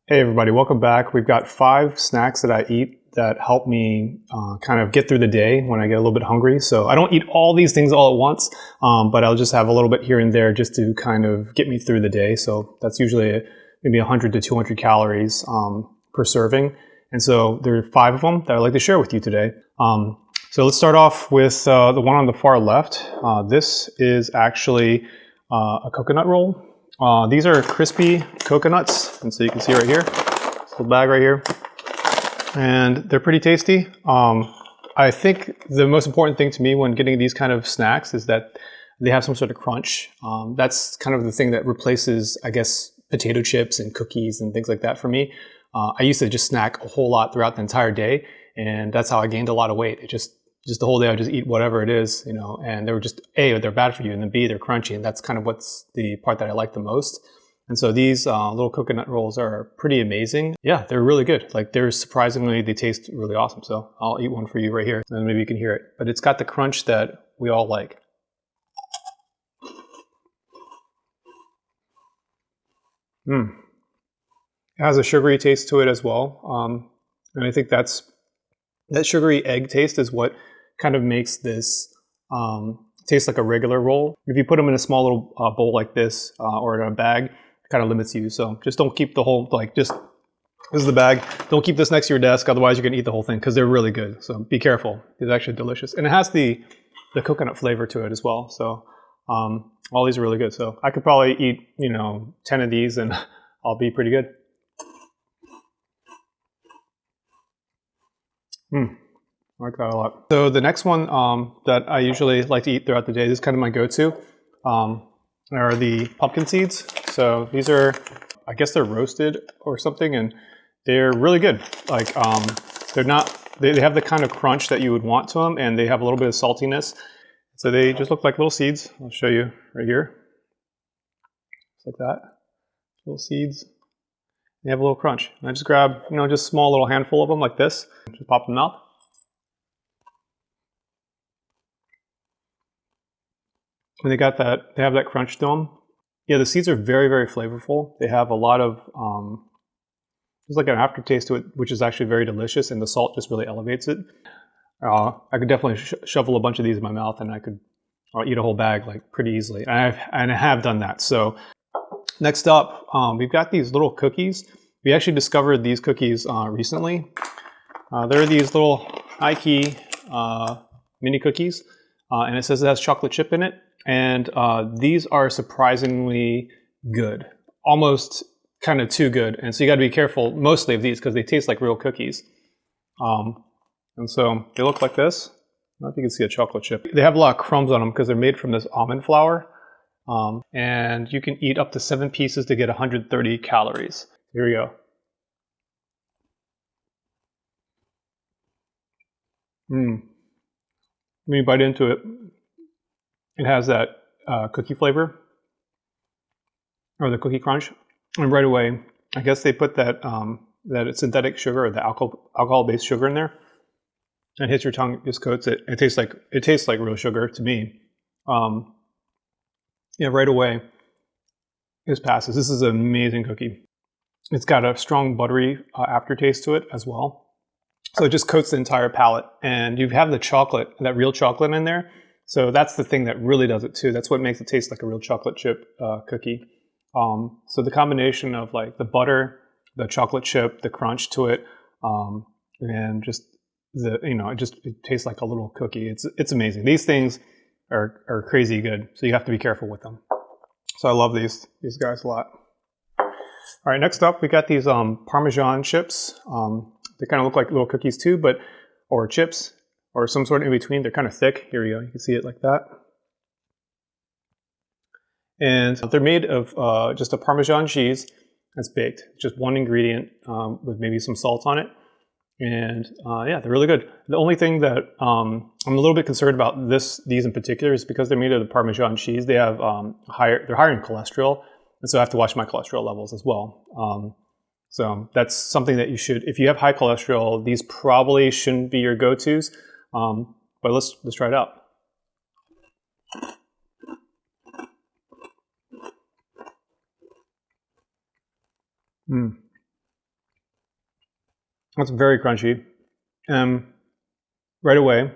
Hey everybody, welcome back. We've got 5 snacks that I eat that help me kind of get through the day when I get a little bit hungry. So I don't eat all these things all at once, but I'll just have a little bit here and there just to kind of get me through the day. So that's usually maybe 100 to 200 calories per serving. And so there are 5 of them that I'd like to share with you today. So let's start off with the one on the far left. This is actually a coconut roll. These are crispy coconuts, and so you can see right here, this little bag right here, and they're pretty tasty. I think the most important thing to me when getting these kind of snacks is that they have some sort of crunch. That's kind of the thing that replaces, I guess, potato chips and cookies and things like that for me. I used to just snack a whole lot throughout the entire day, and that's how I gained a lot of weight. It just the whole day I would just eat whatever it is, and they were just, A, they're bad for you, and then B, they're crunchy, and that's kind of what's the part that I like the most. And so these little coconut rolls are pretty amazing. Yeah, they're really good. Like they taste really awesome. So I'll eat one for you right here, and maybe you can hear it. But it's got the crunch that we all like. It has a sugary taste to it as well. And I think that sugary egg taste is what kind of makes this taste like a regular roll. If you put them in a small little bowl like this or in a bag, it kind of limits you. So just don't keep the whole, this is the bag. Don't keep this next to your desk, otherwise you're gonna eat the whole thing because they're really good. So be careful. It's actually delicious. And it has the coconut flavor to it as well. So all these are really good. So I could probably eat, 10 of these and I'll be pretty good. I like that a lot. So the next one that I usually like to eat throughout the day, this is kind of my go-to, are the pumpkin seeds. So these are, I guess they're roasted or something, and they're really good. Like they're not, they have the kind of crunch that you would want to them, and they have a little bit of saltiness. So they just look like little seeds. I'll show you right here. Just like that, little seeds. They have a little crunch. And I just grab, just a small little handful of them like this. Just pop them out. And they have that crunch to them. Yeah, the seeds are very, very flavorful. They have a lot of, there's like an aftertaste to it, which is actually very delicious, and the salt just really elevates it. I could definitely shovel a bunch of these in my mouth, and I could eat a whole bag like pretty easily. And I have done that. So next up, we've got these little cookies. We actually discovered these cookies recently. They're these little Highkey mini cookies, and it says it has chocolate chip in it. And these are surprisingly good, almost kind of too good. And so you got to be careful mostly of these because they taste like real cookies. And so they look like this. I don't know if you can see a chocolate chip. They have a lot of crumbs on them because they're made from this almond flour. And you can eat up to 7 pieces to get 130 calories. Here we go. When you bite into it, it has that cookie flavor, or the cookie crunch. And right away, I guess they put that synthetic sugar or the alcohol-based sugar in there, and hits your tongue, just coats it. It tastes like real sugar to me. Yeah, right away, this passes. This is an amazing cookie. It's got a strong buttery aftertaste to it as well. So it just coats the entire palate, and you have the chocolate, that real chocolate in there. So that's the thing that really does it too. That's what makes it taste like a real chocolate chip cookie. So the combination of like the butter, the chocolate chip, the crunch to it, and just it tastes like a little cookie. It's amazing. These things are crazy good. So you have to be careful with them. So I love these guys a lot. All right, next up we got these Parmesan chips. They kind of look like little cookies too, or chips, or some sort in between. They're kind of thick. Here we go. You can see it like that. And they're made of just a Parmesan cheese that's baked. Just one ingredient with maybe some salt on it. And yeah, they're really good. The only thing that I'm a little bit concerned about these in particular is because they're made of the Parmesan cheese. They're higher in cholesterol, and so I have to watch my cholesterol levels as well. So that's something that you should, if you have high cholesterol, these probably shouldn't be your go-tos. But let's try it out. It's very crunchy. And right away,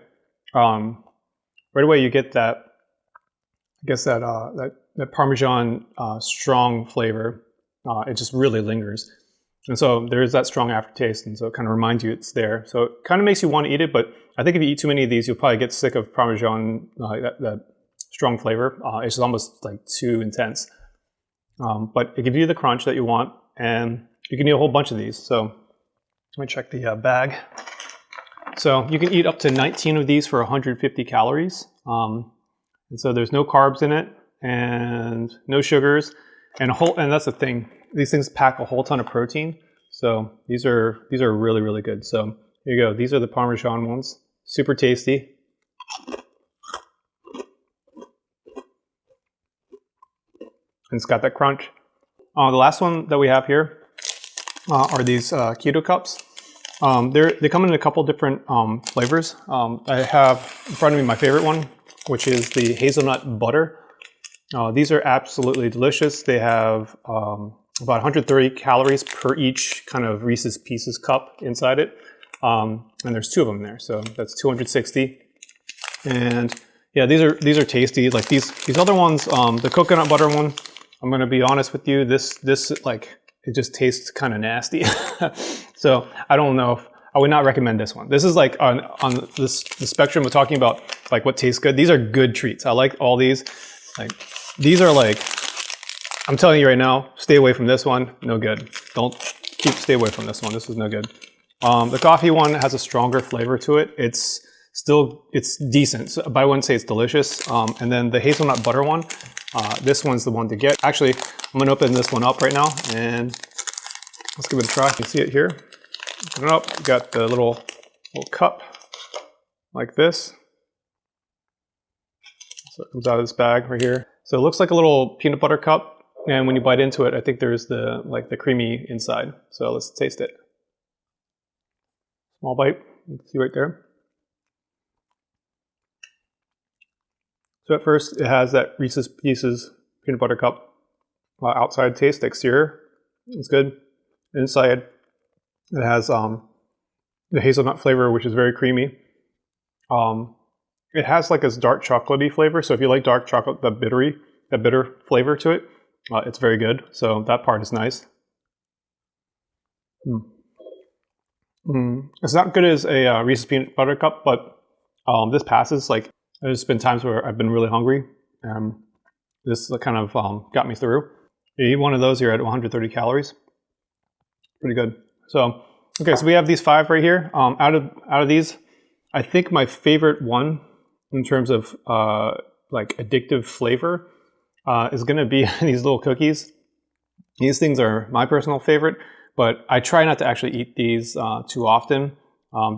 you get that, I guess that Parmesan strong flavor. It just really lingers. And so there is that strong aftertaste, and so it kind of reminds you it's there. So it kind of makes you want to eat it, but I think if you eat too many of these, you'll probably get sick of Parmesan, that strong flavor. It's just almost like too intense. But it gives you the crunch that you want, and you can eat a whole bunch of these. So let me check the bag. So you can eat up to 19 of these for 150 calories. And so there's no carbs in it, and no sugars, and that's the thing. These things pack a whole ton of protein, so these are really, really good. So here you go. These are the Parmesan ones. Super tasty. And it's got that crunch. The last one that we have here are these Keto cups. They come in a couple different flavors. I have in front of me my favorite one, which is the hazelnut butter. These are absolutely delicious. They have about 130 calories per each kind of Reese's Pieces cup inside it. And there's 2 of them there, so that's 260. And yeah, these are tasty. Like these other ones, the coconut butter one, I'm gonna be honest with you, this like, it just tastes kind of nasty. So I don't know if, I would not recommend this one. This is like on the spectrum of talking about like what tastes good. These are good treats. I like all these. Like these are like, I'm telling you right now, stay away from this one. No good. Stay away from this one. This is no good. The coffee one has a stronger flavor to it. It's decent, but I wouldn't say it's delicious. And then the hazelnut butter one, this one's the one to get. Actually, I'm gonna open this one up right now and let's give it a try. You can see it here. Open it up. You got the little cup like this. So it comes out of this bag right here. So it looks like a little peanut butter cup. And when you bite into it, I think there's the creamy inside. So let's taste it. Small bite, you can see right there. So at first, it has that Reese's Pieces peanut butter cup outside taste. The exterior is good. Inside, it has the hazelnut flavor, which is very creamy. It has like this dark chocolatey flavor. So if you like dark chocolate, that bitter flavor to it, it's very good. So that part is nice. It's not good as a Reese's peanut butter cup, but this passes. Like there's been times where I've been really hungry. This kind of got me through. You eat one of those, you're at 130 calories. Pretty good. So okay, so we have these 5 right here. Out of these, I think my favorite one in terms of like addictive flavor is going to be these little cookies. These things are my personal favorite, but I try not to actually eat these too often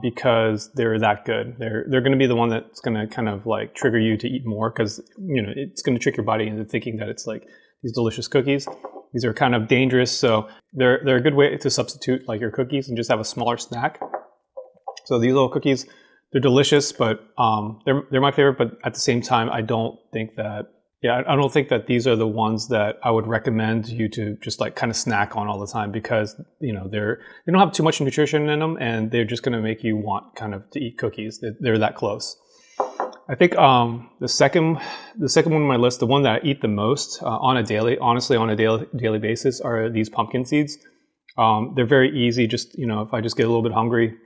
because they're that good. They're going to be the one that's going to kind of like trigger you to eat more because it's going to trick your body into thinking that it's like these delicious cookies. These are kind of dangerous, so they're a good way to substitute like your cookies and just have a smaller snack. So these little cookies, they're delicious, but they're my favorite. But at the same time, I don't think that these are the ones that I would recommend you to just like kind of snack on all the time because they don't have too much nutrition in them and they're just going to make you want kind of to eat cookies. They're that close. I think the second one on my list, the one that I eat the most on a daily basis, are these pumpkin seeds. They're very easy. Just if I just get a little bit hungry,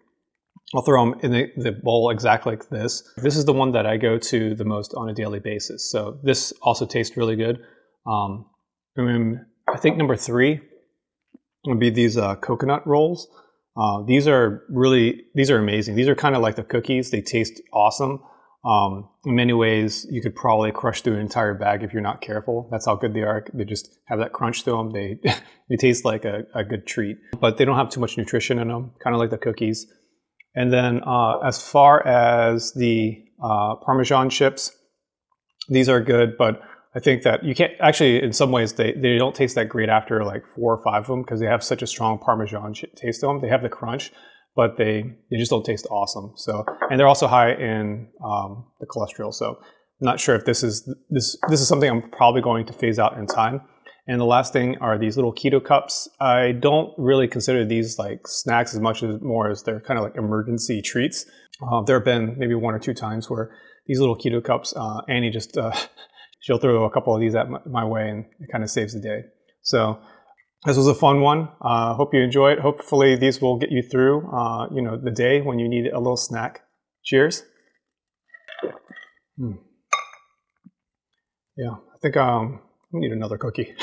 I'll throw them in the bowl exactly like this. This is the one that I go to the most on a daily basis. So this also tastes really good. And then I think number 3 would be these coconut rolls. These are amazing. These are kind of like the cookies. They taste awesome. In many ways, you could probably crush through an entire bag if you're not careful. That's how good they are. They just have that crunch to them. They taste like a good treat, but they don't have too much nutrition in them, kind of like the cookies. And then as far as the Parmesan chips, these are good, but I think that you can't, actually in some ways they don't taste that great after like 4 or 5 of them because they have such a strong Parmesan taste to them. They have the crunch, but they just don't taste awesome. So, and they're also high in the cholesterol. So I'm not sure if this is something I'm probably going to phase out in time. And the last thing are these little keto cups. I don't really consider these like snacks as much as more as they're kind of like emergency treats. There have been maybe 1 or 2 times where these little keto cups, Annie just, she'll throw a couple of these at my way, and it kind of saves the day. So this was a fun one. Hope you enjoy it. Hopefully these will get you through, the day when you need a little snack. Cheers. Yeah, I think I need another cookie.